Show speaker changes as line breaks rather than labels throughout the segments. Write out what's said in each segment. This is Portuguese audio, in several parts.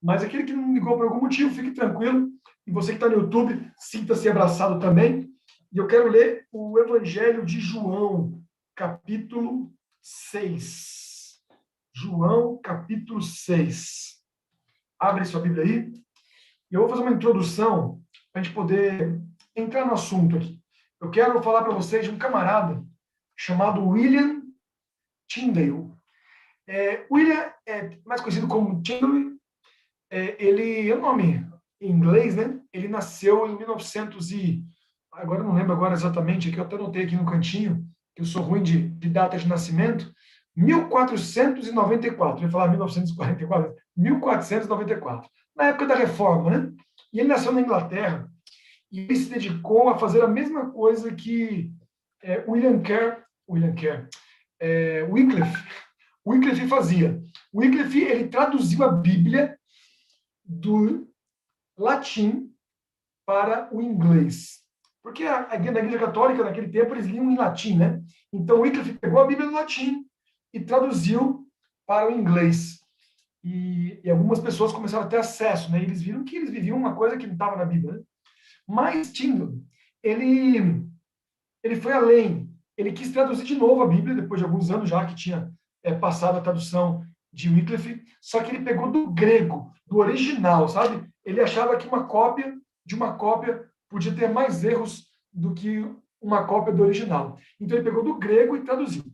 Mas aquele que não ligou por algum motivo, fique tranquilo. E você que está no YouTube, sinta-se abraçado também. E eu quero ler o Evangelho de João, capítulo 6. João, capítulo 6. Abre sua Bíblia aí. E eu vou fazer uma introdução para a gente poder entrar no assunto aqui. Eu quero falar para vocês de um camarada chamado William Tyndale. William é mais conhecido como Tyndale. Ele é um nome em inglês, né? Ele nasceu em 1900 e... Agora eu não lembro agora exatamente, que eu até anotei aqui no cantinho, que eu sou ruim de data de nascimento. 1494. Eu ia falar 1944. 1494. Na época da Reforma, né? E ele nasceu na Inglaterra e ele se dedicou a fazer a mesma coisa que Wycliffe. Wycliffe fazia. Wycliffe, ele traduziu a Bíblia do latim para o inglês. Porque na Igreja Católica, naquele tempo, eles liam em latim, né? Então, Wycliffe pegou a Bíblia do latim e traduziu para o inglês. E algumas pessoas começaram a ter acesso, né? Eles viram que eles viviam uma coisa que não estava na Bíblia, né? Mas Tyndale, ele foi além. Ele quis traduzir de novo a Bíblia, depois de alguns anos já que tinha passado a tradução de Wycliffe, só que ele pegou do grego, do original, sabe? Ele achava que uma cópia de uma cópia podia ter mais erros do que uma cópia do original. Então ele pegou do grego e traduziu.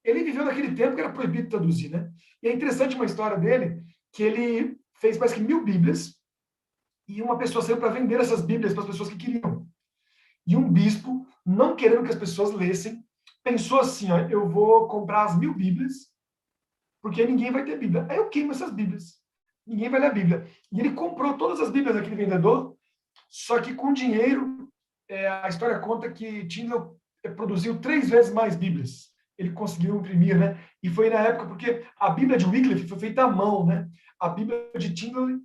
Ele viveu naquele tempo que era proibido traduzir, né? E é interessante uma história dele, que ele fez mais que 1000 Bíblias, e uma pessoa saiu para vender essas Bíblias para as pessoas que queriam. E um bispo, não querendo que as pessoas lessem, pensou assim, ó, eu vou comprar as 1000 Bíblias, porque ninguém vai ter Bíblia. Aí eu queimo essas Bíblias. Ninguém vai ler a Bíblia. E ele comprou todas as Bíblias daquele vendedor, só que com dinheiro, a história conta que Tyndale produziu 3 vezes mais Bíblias. Ele conseguiu imprimir, né? E foi na época, porque a Bíblia de Wycliffe foi feita à mão, né? A Bíblia de Tyndale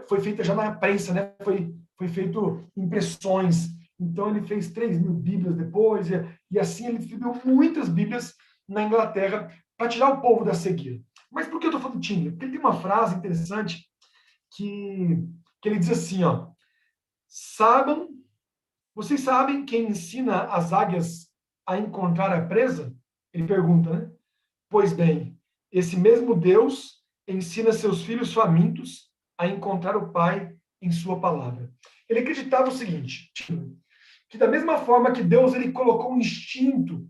foi feita já na prensa, né? Foi feito impressões. Então ele fez 3.000 Bíblias depois, e assim ele distribuiu muitas Bíblias na Inglaterra para tirar o povo da cegueira. Mas por que eu estou falando de Tyndale? Porque ele tem uma frase interessante que ele diz assim, ó, vocês sabem quem ensina as águias a encontrar a presa? Ele pergunta, né? Pois bem, esse mesmo Deus ensina seus filhos famintos a encontrar o Pai em sua palavra. Ele acreditava o seguinte, que da mesma forma que Deus ele colocou um instinto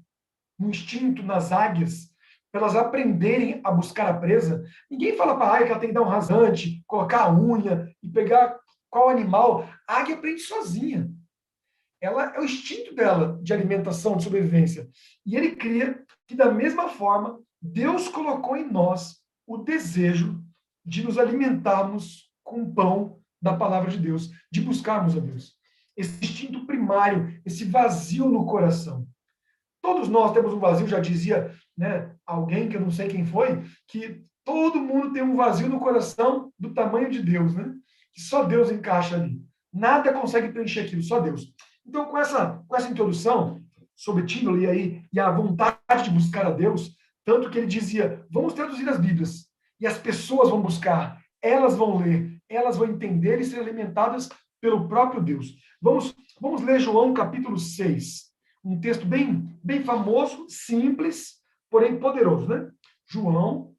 nas águias, para elas aprenderem a buscar a presa, ninguém fala para a águia que ela tem que dar um rasante, colocar a unha e pegar qual animal. A águia aprende sozinha. Ela é o instinto dela de alimentação, de sobrevivência. E ele cria que, da mesma forma, Deus colocou em nós o desejo de nos alimentarmos com o pão da palavra de Deus, de buscarmos a Deus. Esse instinto primário, esse vazio no coração. Todos nós temos um vazio, já dizia, né, alguém que eu não sei quem foi, que todo mundo tem um vazio no coração do tamanho de Deus, né? Que só Deus encaixa ali. Nada consegue preencher aquilo, só Deus. Então, com essa introdução sobre Tyndale e a vontade de buscar a Deus, tanto que ele dizia, vamos traduzir as Bíblias, e as pessoas vão buscar, elas vão ler, elas vão entender e ser alimentadas pelo próprio Deus. Vamos ler João capítulo 6, um texto bem famoso, simples, porém poderoso, né? João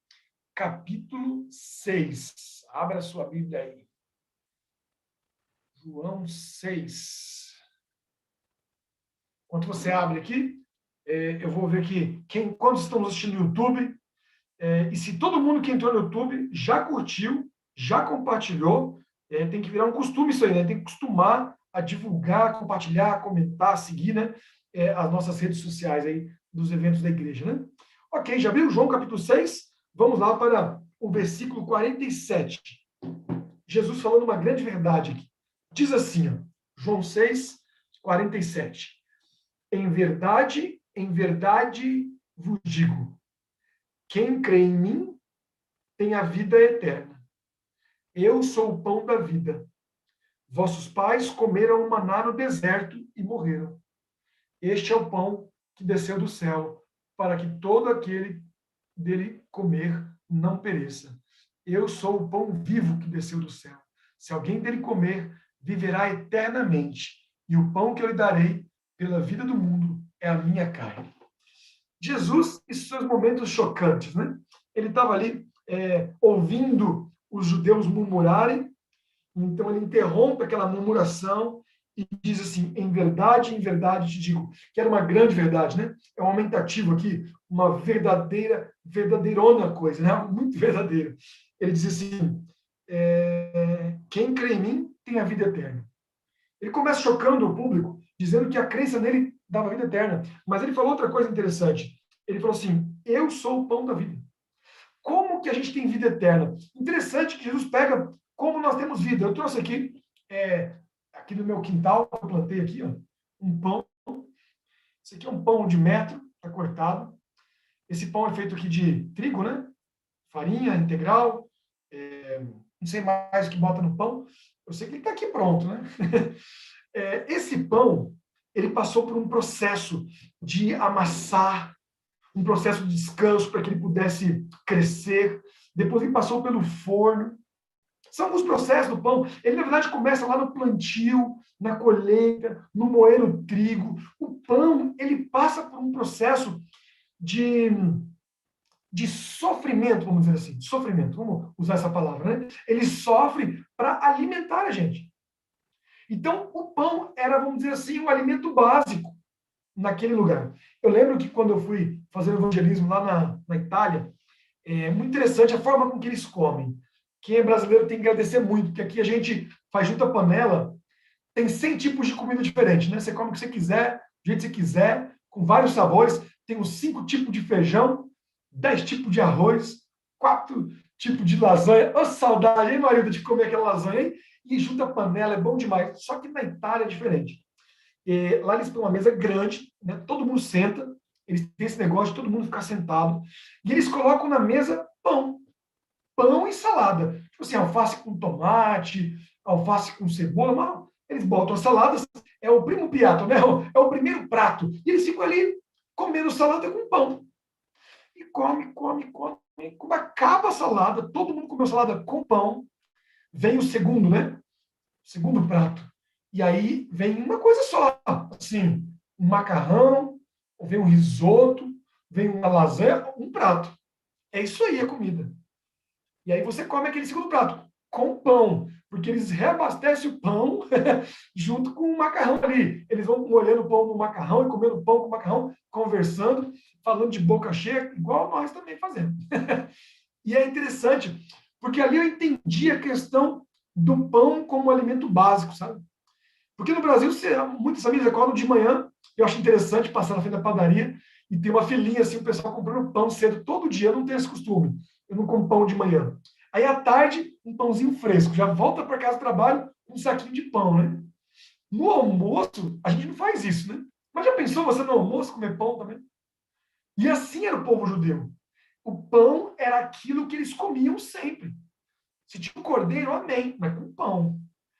capítulo 6. Abra a sua Bíblia aí. João 6. Enquanto você abre aqui, eu vou ver aqui quantos estão assistindo no YouTube. E se todo mundo que entrou no YouTube já curtiu, já compartilhou, tem que virar um costume isso aí, né? Tem que costumar a divulgar, compartilhar, comentar, seguir, né? As nossas redes sociais aí dos eventos da igreja, né? Ok, já viu João capítulo 6? Vamos lá para o versículo 47. Jesus falando uma grande verdade aqui. Diz assim, ó, João 6, 47. Em verdade vos digo, quem crê em mim tem a vida eterna. Eu sou o pão da vida. Vossos pais comeram o maná no deserto e morreram. Este é o pão que desceu do céu, para que todo aquele dele comer não pereça. Eu sou o pão vivo que desceu do céu. Se alguém dele comer, viverá eternamente. E o pão que eu lhe darei pela vida do mundo é a minha carne. Jesus e seus momentos chocantes, né? Ele estava ali ouvindo os judeus murmurarem, então ele interrompe aquela murmuração e diz assim: em verdade te digo, que era uma grande verdade, né? É um aumentativo aqui, uma verdadeirona coisa, né? Muito verdadeiro. Ele diz assim: quem crê em mim tem a vida eterna. Ele começa chocando o público, dizendo que a crença nele dava vida eterna. Mas ele falou outra coisa interessante. Ele falou assim: eu sou o pão da vida. Como que a gente tem vida eterna? Interessante que Jesus pega como nós temos vida. Eu trouxe aqui no meu quintal, eu plantei aqui, ó, um pão. Esse aqui é um pão de metro, está cortado. Esse pão é feito aqui de trigo, né? Farinha integral. Não sei mais o que bota no pão. Eu sei que ele está aqui pronto, né? Esse pão, ele passou por um processo de amassar, um processo de descanso para que ele pudesse crescer. Depois ele passou pelo forno. São alguns processos do pão. Ele, na verdade, começa lá no plantio, na colheita, no moer o trigo. O pão, ele passa por um processo de, de sofrimento, vamos dizer assim, de sofrimento, vamos usar essa palavra, né? Ele sofre para alimentar a gente. Então, o pão era, vamos dizer assim, um alimento básico naquele lugar. Eu lembro que quando eu fui fazer evangelismo lá na Itália, é muito interessante a forma com que eles comem. Quem é brasileiro tem que agradecer muito, porque aqui a gente faz junto a panela, tem 100 tipos de comida diferentes, né? Você come o que você quiser, do jeito que você quiser, com vários sabores. Tem os 5 tipos de feijão, 10 tipos de arroz, 4 tipos de lasanha. Ô, saudade, hein, marido, de comer aquela lasanha, hein? E junto a panela, é bom demais. Só que na Itália é diferente. Lá eles têm uma mesa grande, né? Todo mundo senta, eles têm esse negócio de todo mundo ficar sentado, e eles colocam na mesa pão e salada. Tipo assim, alface com tomate, alface com cebola, mas eles botam as saladas, é o primo piatto, né? É o primeiro prato. E eles ficam ali comendo salada com pão. E come, come, come. Quando acaba a salada, todo mundo comeu salada com pão, vem o segundo, né? O segundo prato. E aí vem uma coisa só, assim, um macarrão, vem um risoto, vem uma lasanha, um prato. É isso aí a comida. E aí você come aquele segundo prato com pão, porque eles reabastecem o pão junto com o macarrão ali. Eles vão molhando o pão no macarrão e comendo pão com o macarrão, conversando, falando de boca cheia, igual nós também fazemos. E é interessante, porque ali eu entendi a questão do pão como alimento básico, sabe? Porque no Brasil, muitas famílias acordam de manhã, eu acho interessante passar na frente da padaria e ter uma filinha assim, o pessoal comprando pão cedo todo dia. Eu não tenho esse costume. Eu não como pão de manhã. Aí à tarde, um pãozinho fresco. Já volta para casa do trabalho com um saquinho de pão, né? No almoço, a gente não faz isso, né? Mas já pensou você no almoço comer pão também? E assim era o povo judeu. O pão era aquilo que eles comiam sempre. Se tinha um cordeiro, amém, mas com pão.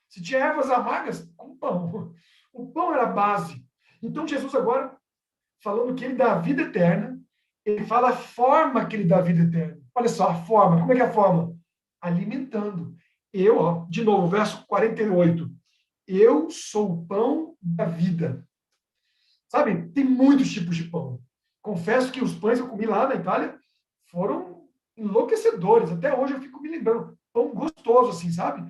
Se tinha ervas amargas, com pão. O pão era a base. Então, Jesus agora, falando que ele dá a vida eterna, ele fala a forma que ele dá a vida eterna. Olha só, a forma. Como é que é a forma? Alimentando. Eu, ó, de novo, verso 48. Eu sou o pão da vida. Sabe, tem muitos tipos de pão. Confesso que os pães que eu comi lá na Itália foram enlouquecedores. Até hoje eu fico me lembrando. Pão gostoso, assim, sabe?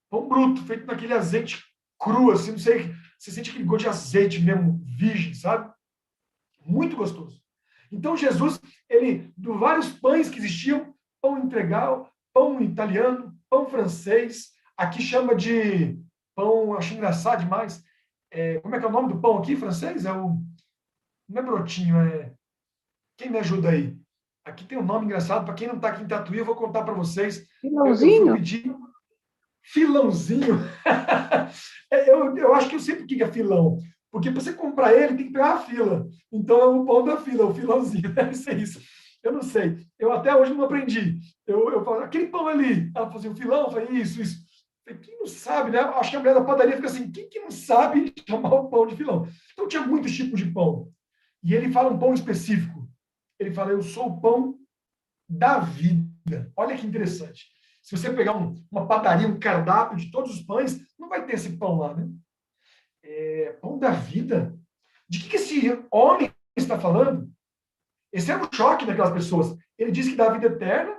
Pão bruto, feito naquele azeite cru, assim, não sei, você sente aquele gosto de azeite mesmo, virgem, sabe? Muito gostoso. Então, Jesus, ele, de vários pães que existiam, pão integral, pão italiano, pão francês, aqui chama de pão, acho engraçado demais. Como é que é o nome do pão aqui, francês? Não é brotinho, quem me ajuda aí? Aqui tem um nome engraçado, para quem não está aqui em Tatuí, eu vou contar para vocês. Eu fui
Filãozinho?
pedir filãozinho. Eu acho que eu sei por que é filão. Porque para você comprar ele, tem que pegar a fila. Então é o pão da fila, o filãozinho. Deve ser isso. Eu não sei. Eu até hoje não aprendi. Eu falo, aquele pão ali. Ela falou assim, o filão? Eu falei, isso. Eu falei, quem não sabe, né? Acho que a mulher da padaria fica assim, quem que não sabe chamar o pão de filão? Então tinha muitos tipos de pão. E ele fala um pão específico. Ele fala, eu sou o pão da vida. Olha que interessante. Se você pegar uma padaria, um cardápio de todos os pães, não vai ter esse pão lá, né? Pão da vida. De que esse homem está falando? Esse é um choque daquelas pessoas. Ele diz que dá a vida eterna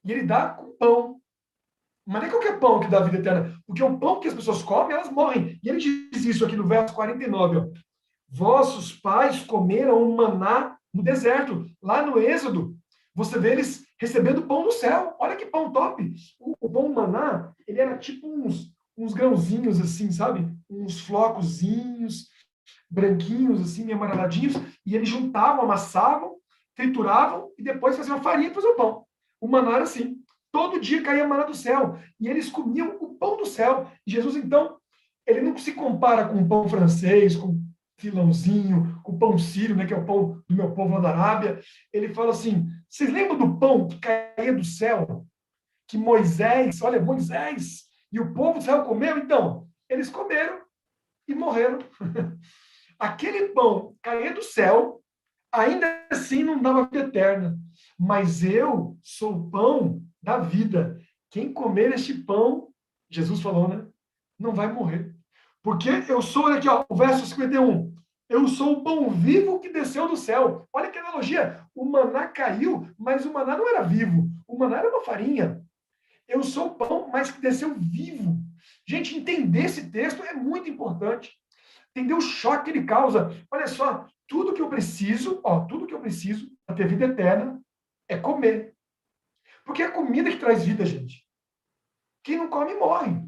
e ele dá com pão. Mas nem qualquer pão que dá a vida eterna. Porque o pão que as pessoas comem, elas morrem. E ele diz isso aqui no verso 49. Ó. Vossos pais comeram um maná no deserto. Lá no Êxodo, você vê eles recebendo pão do céu. Olha que pão top. O pão maná, ele era tipo uns grãozinhos assim, sabe? Uns flocozinhos, branquinhos, assim, amareladinhos. E eles juntavam, amassavam, trituravam e depois faziam farinha para fazer o pão. O maná era assim. Todo dia caía maná do céu. E eles comiam o pão do céu. E Jesus, então, ele não se compara com o pão francês, com filãozinho, com o pão sírio, né, que é o pão do meu povo lá da Arábia. Ele fala assim: vocês lembram do pão que caía do céu? Que Moisés, olha, Moisés e o povo do céu comeu? Então, eles comeram e morreram. Aquele pão caía do céu, ainda assim não dava vida eterna. Mas eu sou o pão da vida. Quem comer este pão, Jesus falou, né? Não vai morrer. Porque eu sou, olha aqui, ó, o verso 51. Eu sou o pão vivo que desceu do céu. Olha que analogia. O maná caiu, mas o maná não era vivo. O maná era uma farinha. Eu sou o pão, mas que desceu vivo. Gente, entender esse texto é muito importante. Entender o choque que ele causa. Olha só, tudo que eu preciso, ó, tudo que eu preciso para ter vida eterna é comer. Porque é a comida que traz vida, gente. Quem não come, morre.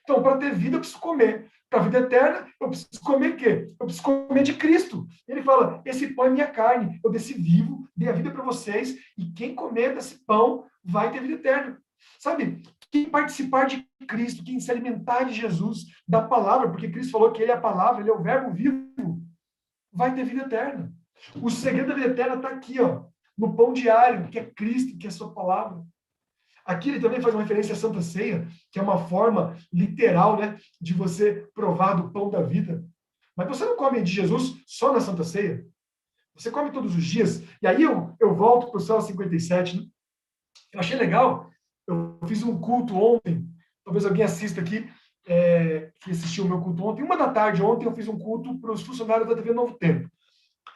Então, para ter vida, eu preciso comer. Para a vida eterna, eu preciso comer o quê? Eu preciso comer de Cristo. Ele fala, esse pão é minha carne. Eu desci vivo, dei a vida para vocês, e quem comer desse pão vai ter vida eterna. Sabe? Quem participar de Cristo, quem se alimentar de Jesus, da palavra, porque Cristo falou que ele é a palavra, ele é o verbo vivo, vai ter vida eterna. O segredo da vida eterna está aqui, ó, no pão diário, que é Cristo, que é a sua palavra. Aqui ele também faz uma referência à Santa Ceia, que é uma forma literal, né, de você provar do pão da vida. Mas você não come de Jesus só na Santa Ceia. Você come todos os dias. E aí eu volto para o Salmo 57. Né? Eu achei legal. Eu fiz um culto ontem. Talvez alguém assista aqui, que assistiu o meu culto ontem. 1 da tarde ontem eu fiz um culto para os funcionários da TV Novo Tempo.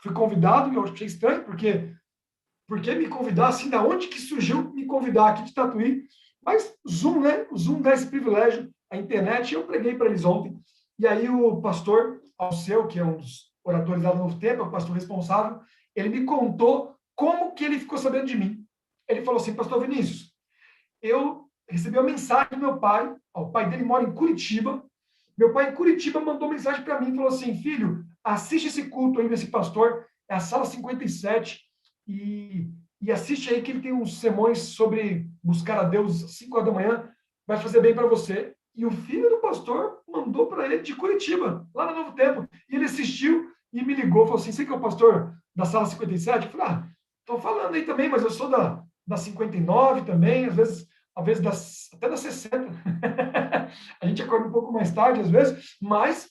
Fui convidado e eu achei estranho, porque me convidar, assim, da onde que surgiu me convidar aqui de Tatuí? Mas Zoom, né? O Zoom dá esse privilégio, a internet, eu preguei para eles ontem. E aí o pastor Alceu, que é um dos oradores lá do Novo Tempo, é o pastor responsável, ele me contou como que ele ficou sabendo de mim. Ele falou assim, pastor Vinícius, eu recebi uma mensagem do meu pai, ó, o pai dele mora em Curitiba, meu pai em Curitiba mandou mensagem para mim, falou assim, filho, assiste esse culto aí desse pastor, é a sala 57, e assiste aí que ele tem uns sermões sobre buscar a Deus às 5 horas da manhã, vai fazer bem para você. E o filho do pastor mandou para ele de Curitiba, lá no Novo Tempo. E ele assistiu e me ligou, falou assim, você que é o pastor da sala 57? Eu falei, estão falando aí também, mas eu sou da 59 também, às vezes até da 60. A gente acorda um pouco mais tarde, às vezes, mas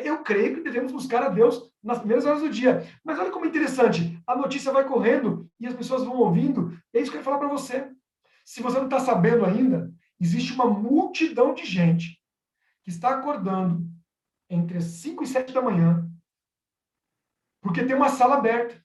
eu creio que devemos buscar a Deus nas primeiras horas do dia. Mas olha como é interessante, a notícia vai correndo e as pessoas vão ouvindo, e é isso que eu quero falar para você. Se você não está sabendo ainda, existe uma multidão de gente que está acordando entre as 5 e 7 da manhã, porque tem uma sala aberta.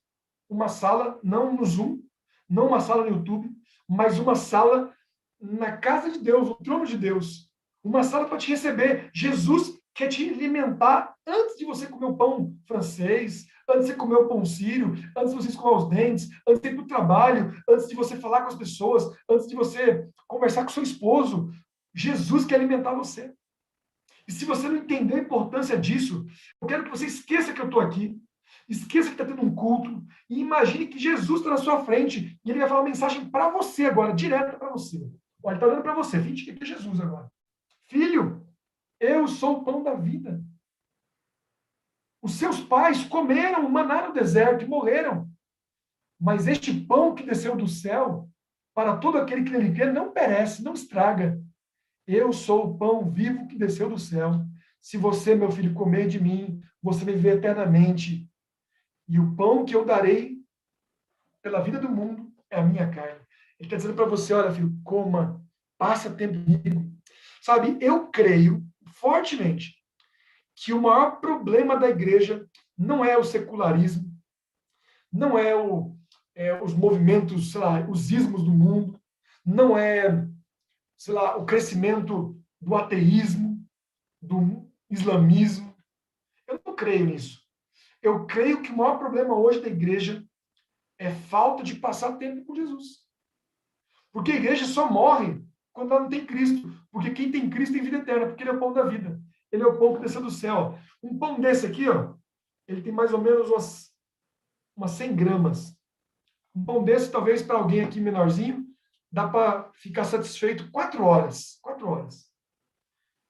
Uma sala, não no Zoom, não uma sala no YouTube, mas uma sala na casa de Deus, no trono de Deus. Uma sala para te receber. Jesus quer te alimentar antes de você comer o pão francês, antes de você comer o pão sírio, antes de você escovar os dentes, antes de ir para o trabalho, antes de você falar com as pessoas, antes de você conversar com seu esposo. Jesus quer alimentar você. E se você não entender a importância disso, eu quero que você esqueça que eu estou aqui. Esqueça que está tendo um culto e imagine que Jesus está na sua frente e ele vai falar uma mensagem para você agora, direto para você. Olha, ele está olhando para você, finge que aqui é Jesus agora. Filho, eu sou o pão da vida. Os seus pais comeram o maná no deserto e morreram. Mas este pão que desceu do céu, para todo aquele que nele crê, não perece, não estraga. Eu sou o pão vivo que desceu do céu. Se você, meu filho, comer de mim, você vai viver eternamente. E o pão que eu darei pela vida do mundo é a minha carne. Ele está dizendo para você, olha, filho, coma, passa tempo comigo. Sabe, eu creio fortemente que o maior problema da igreja não é o secularismo, não é, os movimentos, sei lá, os ismos do mundo, não é, sei lá, o crescimento do ateísmo, do islamismo. Eu não creio nisso. Eu creio que o maior problema hoje da igreja é falta de passar tempo com Jesus. Porque a igreja só morre quando ela não tem Cristo. Porque quem tem Cristo tem vida eterna, porque ele é o pão da vida. Ele é o pão que desceu do céu. Um pão desse aqui, ó, ele tem mais ou menos umas 100 gramas. Um pão desse, talvez para alguém aqui menorzinho, dá para ficar satisfeito 4 horas. 4 horas.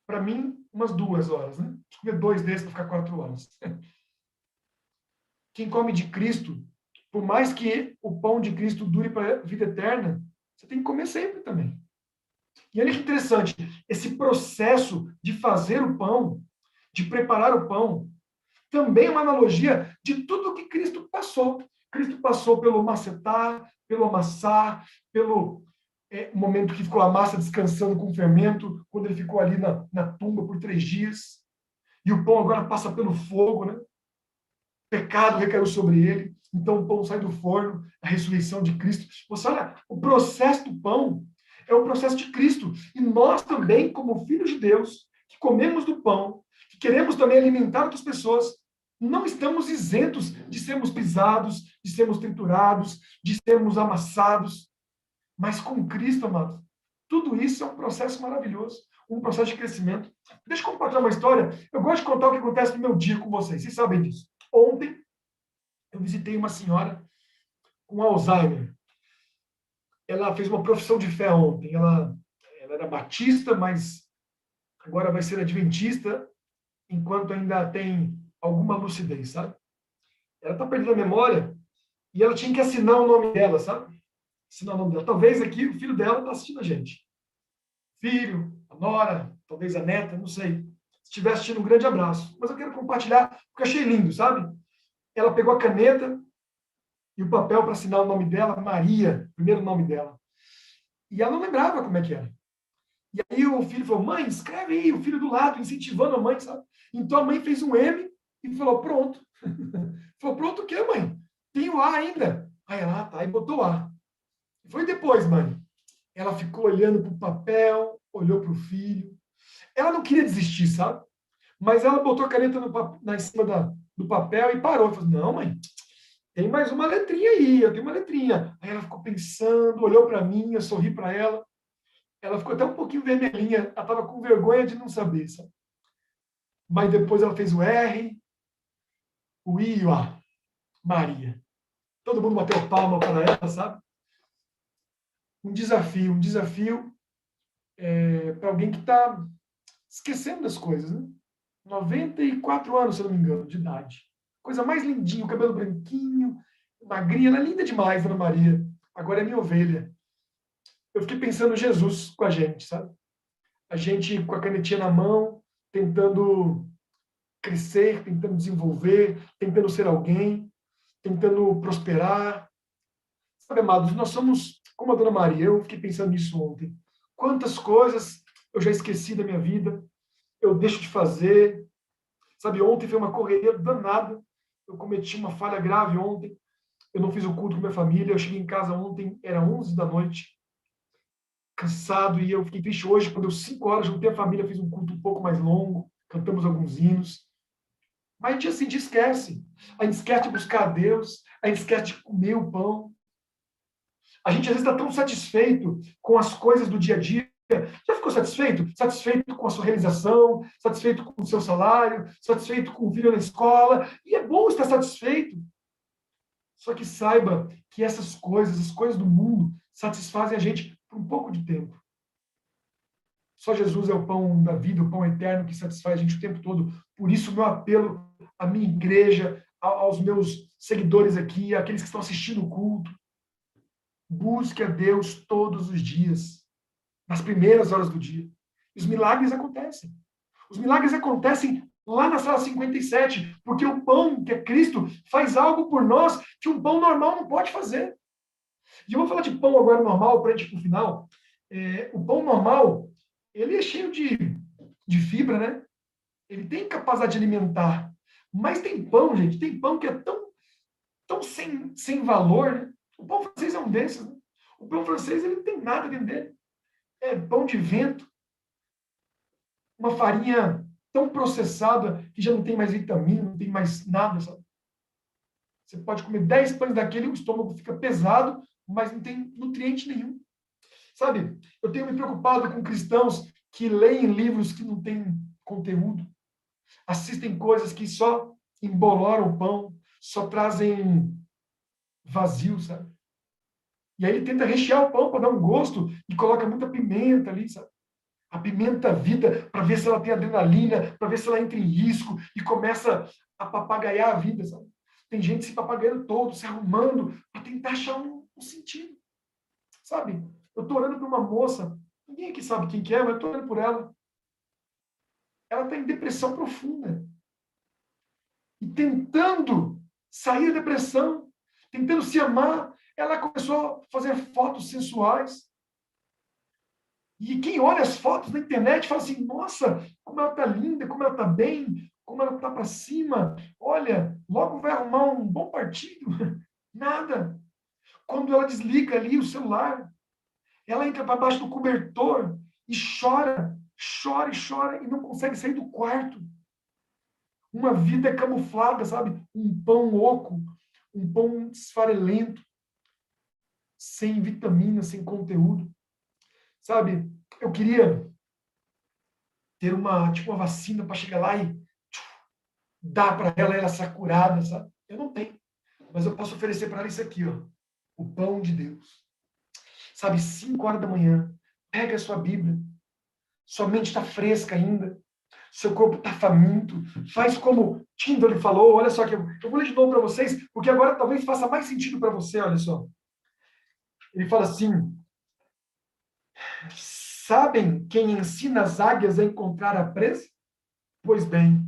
Para mim, umas 2 horas, né? Deixa eu comer 2 desses para ficar 4 horas. Quem come de Cristo, por mais que o pão de Cristo dure para a vida eterna, você tem que comer sempre também. E olha que interessante, esse processo de fazer o pão, de preparar o pão, também é uma analogia de tudo que Cristo passou. Cristo passou pelo macetar, pelo amassar, pelo momento que ficou a massa descansando com fermento, quando ele ficou ali na tumba por 3 dias. E o pão agora passa pelo fogo, né? Pecado recaiu sobre ele, então o pão sai do forno, a ressurreição de Cristo. Você olha, o processo do pão é o processo de Cristo. E nós também, como filhos de Deus, que comemos do pão, que queremos também alimentar outras pessoas, não estamos isentos de sermos pisados, de sermos triturados, de sermos amassados. Mas com Cristo, amados, tudo isso é um processo maravilhoso, um processo de crescimento. Deixa eu compartilhar uma história. Eu gosto de contar o que acontece no meu dia com vocês. Vocês sabem disso. Ontem, eu visitei uma senhora com Alzheimer. Ela fez uma profissão de fé ontem. Ela era batista, mas agora vai ser adventista, enquanto ainda tem alguma lucidez, sabe? Ela está perdendo a memória e ela tinha que assinar o nome dela, sabe? Assinar o nome dela. Talvez aqui o filho dela está assistindo a gente. Filho, a nora, talvez a neta, não sei. Se estiver assistindo, um grande abraço. Mas eu quero compartilhar, porque eu achei lindo, sabe? Ela pegou a caneta e o papel para assinar o nome dela, Maria, primeiro nome dela. E ela não lembrava como é que era. E aí o filho falou, mãe, escreve aí, o filho do lado, incentivando a mãe, sabe? Então a mãe fez um M e falou, pronto. Falou, pronto o quê, mãe? Tem o A ainda. Aí ela, tá, e botou A. Foi depois, mãe. Ela ficou olhando para o papel, olhou para o filho. Ela não queria desistir, sabe? Mas ela botou a caneta em cima do papel e parou. Falou, não, mãe, tem mais uma letrinha aí, eu tenho uma letrinha. Aí ela ficou pensando, olhou para mim, eu sorri para ela. Ela ficou até um pouquinho vermelhinha, ela estava com vergonha de não saber, sabe? Mas depois ela fez o R, o I e o A. Maria. Todo mundo bateu palma para ela, sabe? Um desafio para alguém que está esquecendo das coisas, né? 94 anos, se eu não me engano, de idade. Coisa mais lindinha, o cabelo branquinho, magrinha, ela é linda demais, Dona Maria. Agora é minha ovelha. Eu fiquei pensando Jesus com a gente, sabe? A gente com a canetinha na mão, tentando crescer, tentando desenvolver, tentando ser alguém, tentando prosperar. Sabe, amados, nós somos como a Dona Maria. Eu fiquei pensando nisso ontem. Quantas coisas eu já esqueci da minha vida, eu deixo de fazer. Sabe, ontem foi uma correria danada. Eu cometi uma falha grave ontem. Eu não fiz o culto com minha família. Eu cheguei em casa ontem, era 11 da noite, cansado, e eu fiquei triste hoje, quando eu, 5 horas, juntei a família, fiz um culto um pouco mais longo, cantamos alguns hinos. Mas a gente, assim, a gente esquece. A gente esquece de buscar a Deus, a gente esquece de comer o pão. A gente, às vezes, está tão satisfeito com as coisas do dia a dia. Já ficou satisfeito? Satisfeito com a sua realização, satisfeito com o seu salário, satisfeito com o filho na escola. E é bom estar satisfeito. Só que saiba que essas coisas, as coisas do mundo, satisfazem a gente por um pouco de tempo. Só Jesus é o pão da vida, o pão eterno que satisfaz a gente o tempo todo. Por isso, o meu apelo à minha igreja, aos meus seguidores aqui, àqueles que estão assistindo o culto, busque a Deus todos os dias, nas primeiras horas do dia. E os milagres acontecem. Os milagres acontecem lá na sala 57, porque o pão, que é Cristo, faz algo por nós que um pão normal não pode fazer. E eu vou falar de pão agora normal, para a gente ir para o final. O pão normal, ele é cheio de fibra, né? Ele tem capacidade de alimentar. Mas tem pão, gente, tem pão que é tão sem valor, né? O pão francês é um desses, né? O pão francês, ele não tem nada dentro dele. É pão de vento, uma farinha tão processada que já não tem mais vitamina, não tem mais nada, sabe? Você pode comer 10 pães daquele, o estômago fica pesado, mas não tem nutriente nenhum. Sabe, eu tenho me preocupado com cristãos que leem livros que não têm conteúdo, assistem coisas que só emboloram o pão, só trazem vazio, sabe? E aí ele tenta rechear o pão para dar um gosto e coloca muita pimenta ali, sabe? Apimenta a vida para ver se ela tem adrenalina, para ver se ela entra em risco e começa a papagaiar a vida, sabe? Tem gente se papagaiando todo, se arrumando para tentar achar um sentido, sabe? Eu estou orando por uma moça, ninguém aqui sabe quem que é, mas eu estou orando por ela. Ela está em depressão profunda. E tentando sair da depressão, tentando se amar, ela começou a fazer fotos sensuais. E quem olha as fotos na internet fala assim, nossa, como ela está linda, como ela está bem, como ela está para cima. Olha, logo vai arrumar um bom partido. Nada. Quando ela desliga ali o celular, ela entra para baixo do cobertor e chora, chora e chora e não consegue sair do quarto. Uma vida camuflada, sabe? Um pão oco, um pão esfarelento, sem vitamina, sem conteúdo. Sabe? Eu queria ter uma vacina para chegar lá e dar para ela ser curada, sabe? Eu não tenho. Mas eu posso oferecer para ela isso aqui, ó. O pão de Deus. Sabe, 5 horas da manhã, pega a sua Bíblia. Sua mente está fresca ainda. Seu corpo está faminto. Faz como Tyndall falou. Olha só, que eu vou ler de novo para vocês, porque agora talvez faça mais sentido para você. Olha só. Ele fala assim: sabem quem ensina as águias a encontrar a presa? Pois bem,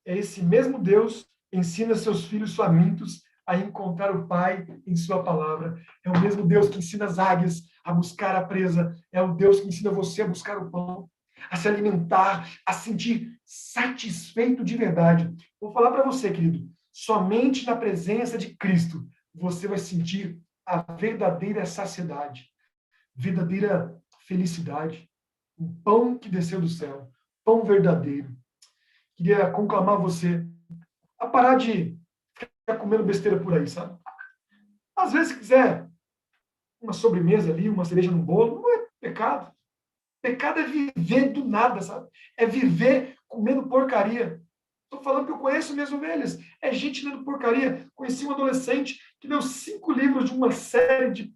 é esse mesmo Deus que ensina seus filhos famintos a encontrar o Pai em sua palavra. É o mesmo Deus que ensina as águias a buscar a presa. É o Deus que ensina você a buscar o pão, a se alimentar, a sentir satisfeito de verdade. Vou falar para você, querido, somente na presença de Cristo você vai sentir a verdadeira saciedade, verdadeira felicidade. Um pão que desceu do céu, pão verdadeiro. Queria conclamar você a parar de ficar comendo besteira por aí, sabe? Às vezes, se quiser uma sobremesa ali, uma cereja no bolo, não é pecado. Pecado é viver do nada, sabe? É viver comendo porcaria. Estou falando que eu conheço minhas ovelhas. É gente lendo porcaria. Conheci um adolescente que leu 5 livros de uma série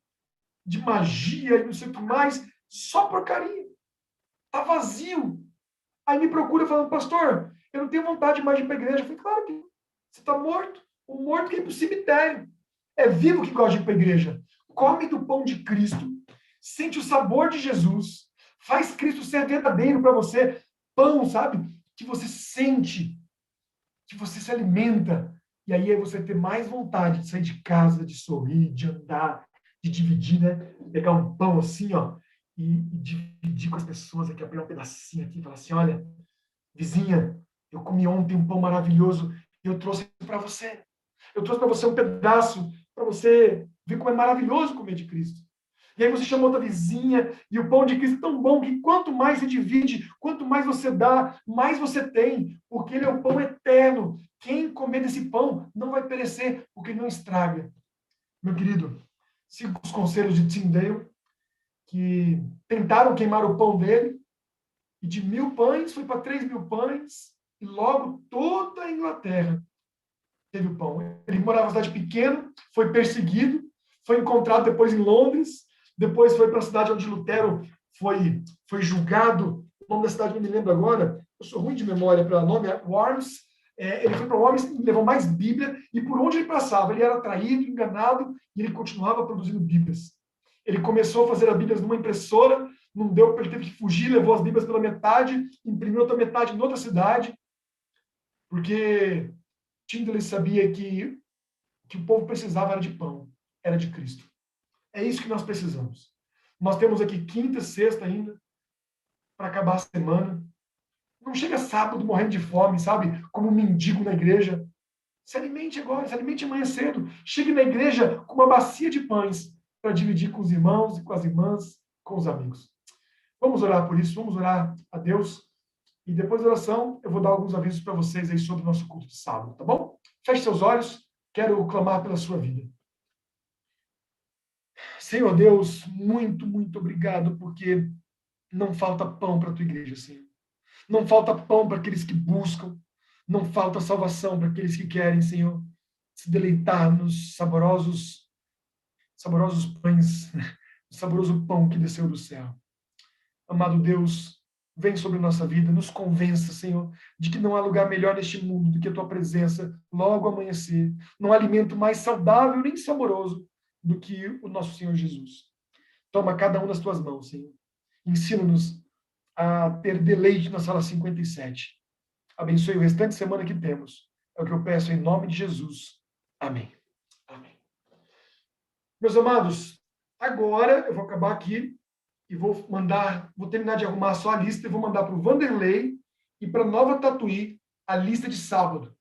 de magia e não sei o que mais. Só porcaria. Tá vazio. Aí me procura falando, pastor, eu não tenho vontade mais de ir para a igreja. Eu falei, claro que você está morto. O morto que ir para o cemitério. É vivo que gosta de ir para a igreja. Come do pão de Cristo. Sente o sabor de Jesus. Faz Cristo ser verdadeiro para você. Pão, sabe? Que você sente. Que você se alimenta. E aí você ter mais vontade de sair de casa, de sorrir, de andar, de dividir, né? Pegar um pão assim, ó, e dividir com as pessoas aqui, pegar um pedacinho aqui e falar assim, olha, vizinha, eu comi ontem um pão maravilhoso e eu trouxe para você. Eu trouxe para você um pedaço, para você ver como é maravilhoso comer de Cristo. E aí você chama outra vizinha, e o pão de Cristo é tão bom que quanto mais se divide, quanto mais você dá, mais você tem, porque ele é o pão eterno. Quem comer desse pão não vai perecer, porque não estraga. Meu querido, siga os conselhos de Tyndale, que tentaram queimar o pão dele, e de 1.000 pães foi para 3.000 pães, e logo toda a Inglaterra teve o pão. Ele morava em uma cidade pequena, foi perseguido, foi encontrado depois em Londres, depois foi para a cidade onde Lutero foi julgado. O nome da cidade não me lembro agora, eu sou ruim de memória para nome, é Worms. Ele foi para Worms e levou mais Bíblia, e por onde ele passava, ele era traído, enganado, e ele continuava produzindo Bíblias. Ele começou a fazer as Bíblias numa impressora, não deu, ele teve que fugir, levou as Bíblias pela metade, imprimiu outra metade em outra cidade, porque Tyndale sabia que o povo precisava era de pão, era de Cristo. É isso que nós precisamos. Nós temos aqui quinta, sexta ainda, para acabar a semana. Não chega sábado morrendo de fome, sabe? Como um mendigo na igreja. Se alimente agora, se alimente amanhã cedo. Chegue na igreja com uma bacia de pães para dividir com os irmãos e com as irmãs, com os amigos. Vamos orar por isso, vamos orar a Deus. E depois da oração, eu vou dar alguns avisos para vocês aí sobre o nosso culto de sábado, tá bom? Feche seus olhos, quero clamar pela sua vida. Senhor Deus, muito, muito obrigado, porque não falta pão para a tua igreja, Senhor. Não falta pão para aqueles que buscam, não falta salvação para aqueles que querem, Senhor, se deleitar nos saborosos pães, o saboroso pão que desceu do céu. Amado Deus, vem sobre nossa vida, nos convença, Senhor, de que não há lugar melhor neste mundo do que a tua presença logo ao amanhecer. Não há alimento mais saudável nem saboroso do que o nosso Senhor Jesus. Toma cada um nas tuas mãos, Senhor. Ensina-nos a ter deleite na sala 57. Abençoe o restante de semana que temos. É o que eu peço em nome de Jesus. Amém. Amém. Meus amados, agora eu vou acabar aqui e vou terminar de arrumar só a lista e vou mandar para o Vanderlei e para Nova Tatuí a lista de sábado.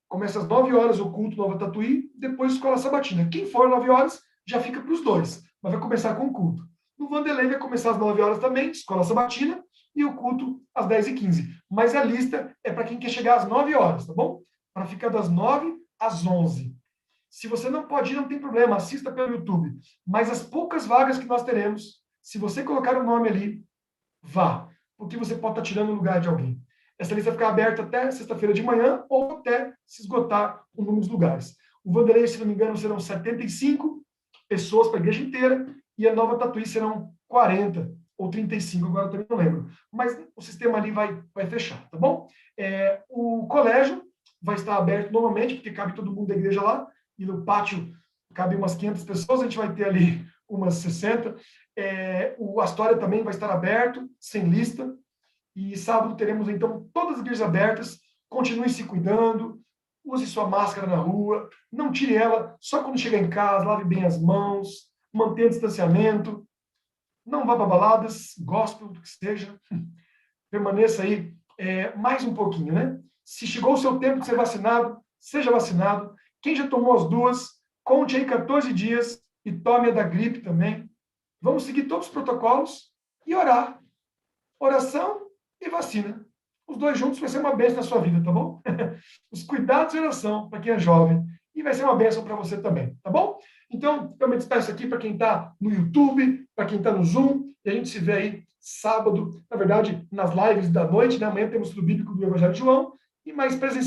Começa às 9 horas o culto Nova Tatuí, depois escola sabatina. Quem for 9 horas já fica para os dois, mas vai começar com o culto. No Vanderlei vai começar às 9 horas também, escola sabatina, e o culto às 10h15. Mas a lista é para quem quer chegar às 9 horas, tá bom? Para ficar das 9 às 11. Se você não pode ir, não tem problema, assista pelo YouTube. Mas as poucas vagas que nós teremos, se você colocar o nome ali, vá. Porque você pode estar tirando o lugar de alguém. Essa lista vai ficar aberta até sexta-feira de manhã ou até se esgotar o número de lugares. O Vanderlei, se não me engano, serão 75 pessoas para a igreja inteira e a Nova Tatuí serão 40 ou 35, agora eu também não lembro. Mas o sistema ali vai fechar, tá bom? O colégio vai estar aberto normalmente, porque cabe todo mundo da igreja lá, e no pátio cabe umas 500 pessoas, a gente vai ter ali umas 60. O Astória também vai estar aberto, sem lista, e sábado teremos, então, todas as igrejas abertas. Continue se cuidando, use sua máscara na rua, não tire ela só quando chegar em casa, lave bem as mãos, mantenha distanciamento, não vá para baladas, gospel, do que seja, permaneça aí mais um pouquinho, né? Se chegou o seu tempo de ser vacinado, seja vacinado. Quem já tomou as duas, conte aí 14 dias e tome a da gripe também. Vamos seguir todos os protocolos e orar. Oração e vacina. Os dois juntos vai ser uma bênção na sua vida, tá bom? Os cuidados e oração para quem é jovem. E vai ser uma bênção para você também, tá bom? Então, eu me despeço aqui para quem está no YouTube, para quem está no Zoom, e a gente se vê aí sábado, na verdade, nas lives da noite, né? Amanhã temos o Bíblico do Evangelho de João, e mais presencial.